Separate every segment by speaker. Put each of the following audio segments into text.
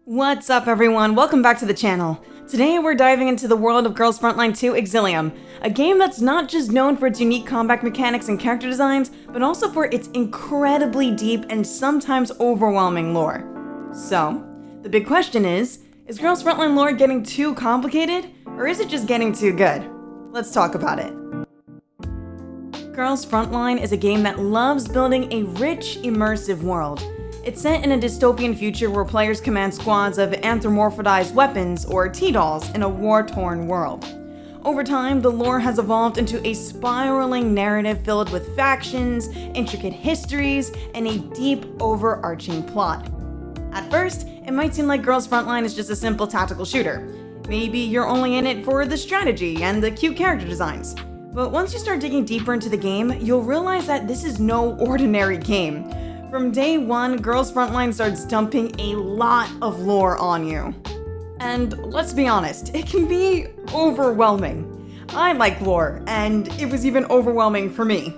Speaker 1: What's up everyone, welcome back to the channel. Today we're diving into the world of Girls Frontline 2 Exilium, a game that's not just known for its unique combat mechanics and character designs, but also for its incredibly deep and sometimes overwhelming lore. So, the big question is Girls Frontline lore getting too complicated, or is it just getting too good? Let's talk about it. Girls Frontline is a game that loves building a rich, immersive world. It's set in a dystopian future where players command squads of anthropomorphized weapons, or T-dolls, in a war-torn world. Over time, the lore has evolved into a spiraling narrative filled with factions, intricate histories, and a deep, overarching plot. At first, it might seem like Girls Frontline is just a simple tactical shooter. Maybe you're only in it for the strategy and the cute character designs. But once you start digging deeper into the game, you'll realize that this is no ordinary game. From day one, Girls Frontline starts dumping a lot of lore on you. And let's be honest, it can be overwhelming. I like lore, and it was even overwhelming for me.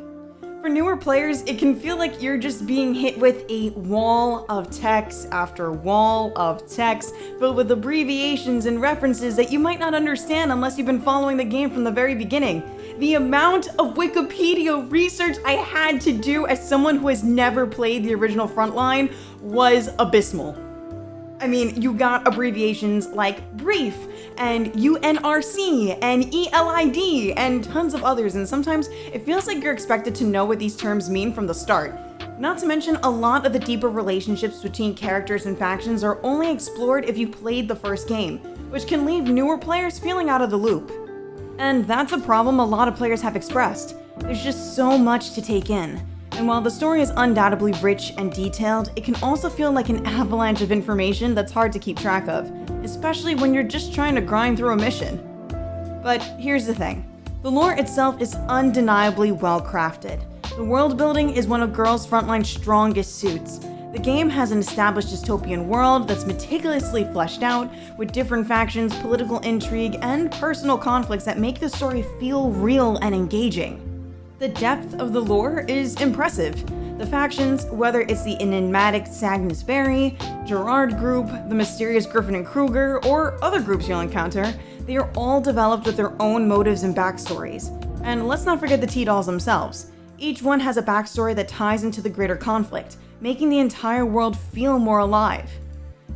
Speaker 1: For newer players, it can feel like you're just being hit with a wall of text after wall of text, filled with abbreviations and references that you might not understand unless you've been following the game from the very beginning. The amount of Wikipedia research I had to do as someone who has never played the original Frontline was abysmal. I mean, you got abbreviations like brief and UNRC and ELID and tons of others, and sometimes it feels like you're expected to know what these terms mean from the start. Not to mention, a lot of the deeper relationships between characters and factions are only explored if you played the first game, which can leave newer players feeling out of the loop. And that's a problem a lot of players have expressed. There's just so much to take in. And while the story is undoubtedly rich and detailed, it can also feel like an avalanche of information that's hard to keep track of, especially when you're just trying to grind through a mission. But here's the thing. The lore itself is undeniably well crafted. The world building is one of Girls Frontline's strongest suits. The game has an established dystopian world that's meticulously fleshed out, with different factions, political intrigue, and personal conflicts that make the story feel real and engaging. The depth of the lore is impressive. The factions, whether it's the enigmatic Sagnus Berry, Gerard group, the mysterious Griffin and Kruger, or other groups you'll encounter, they are all developed with their own motives and backstories. And let's not forget the T-dolls themselves. Each one has a backstory that ties into the greater conflict, making the entire world feel more alive.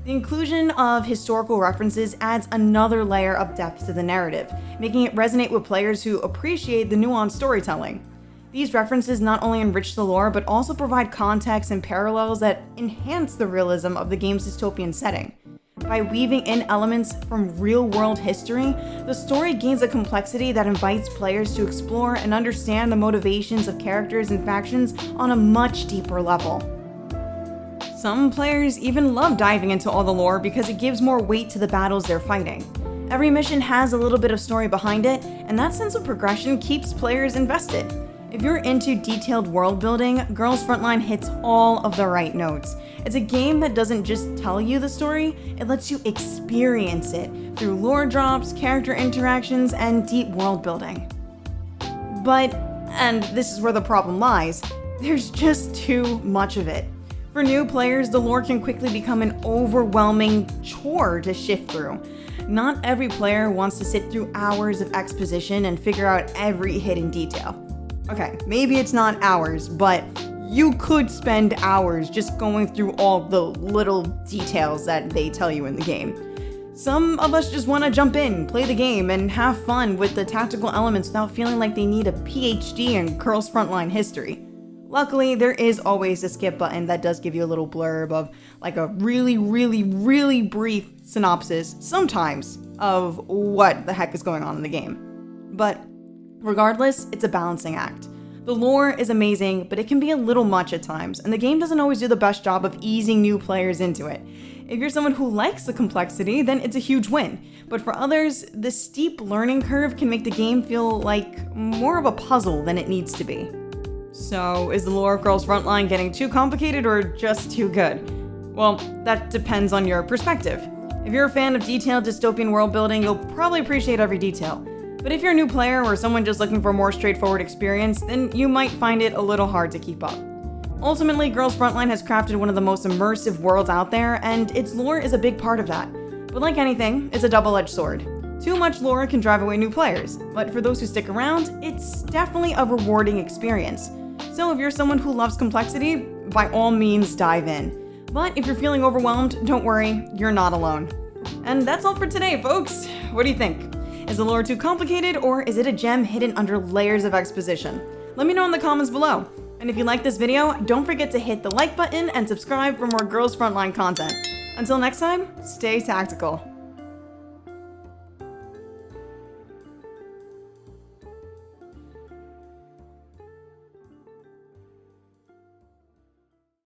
Speaker 1: The inclusion of historical references adds another layer of depth to the narrative, making it resonate with players who appreciate the nuanced storytelling. These references not only enrich the lore, but also provide context and parallels that enhance the realism of the game's dystopian setting. By weaving in elements from real-world history, the story gains a complexity that invites players to explore and understand the motivations of characters and factions on a much deeper level. Some players even love diving into all the lore because it gives more weight to the battles they're fighting. Every mission has a little bit of story behind it, and that sense of progression keeps players invested. If you're into detailed world building, Girls Frontline hits all of the right notes. It's a game that doesn't just tell you the story, it lets you experience it through lore drops, character interactions, and deep world building. But, and this is where the problem lies, there's just too much of it. For new players, the lore can quickly become an overwhelming chore to shift through. Not every player wants to sit through hours of exposition and figure out every hidden detail. Okay, maybe it's not hours, but you could spend hours just going through all the little details that they tell you in the game. Some of us just want to jump in, play the game, and have fun with the tactical elements without feeling like they need a PhD in Girls Frontline history. Luckily, there is always a skip button that does give you a little blurb of like a really brief synopsis, sometimes, of what the heck is going on in the game. But regardless, it's a balancing act. The lore is amazing, but it can be a little much at times, and the game doesn't always do the best job of easing new players into it. If you're someone who likes the complexity, then it's a huge win. But for others, the steep learning curve can make the game feel like more of a puzzle than it needs to be. So, is the lore of Girls Frontline getting too complicated or just too good? Well, that depends on your perspective. If you're a fan of detailed dystopian world building, you'll probably appreciate every detail. But if you're a new player or someone just looking for a more straightforward experience, then you might find it a little hard to keep up. Ultimately, Girls Frontline has crafted one of the most immersive worlds out there, and its lore is a big part of that. But like anything, it's a double-edged sword. Too much lore can drive away new players, but for those who stick around, it's definitely a rewarding experience. So if you're someone who loves complexity, by all means dive in. But if you're feeling overwhelmed, don't worry, you're not alone. And that's all for today, folks. What do you think? Is the lore too complicated, or is it a gem hidden under layers of exposition? Let me know in the comments below. And if you like this video, don't forget to hit the like button and subscribe for more Girls Frontline content. Until next time, stay tactical.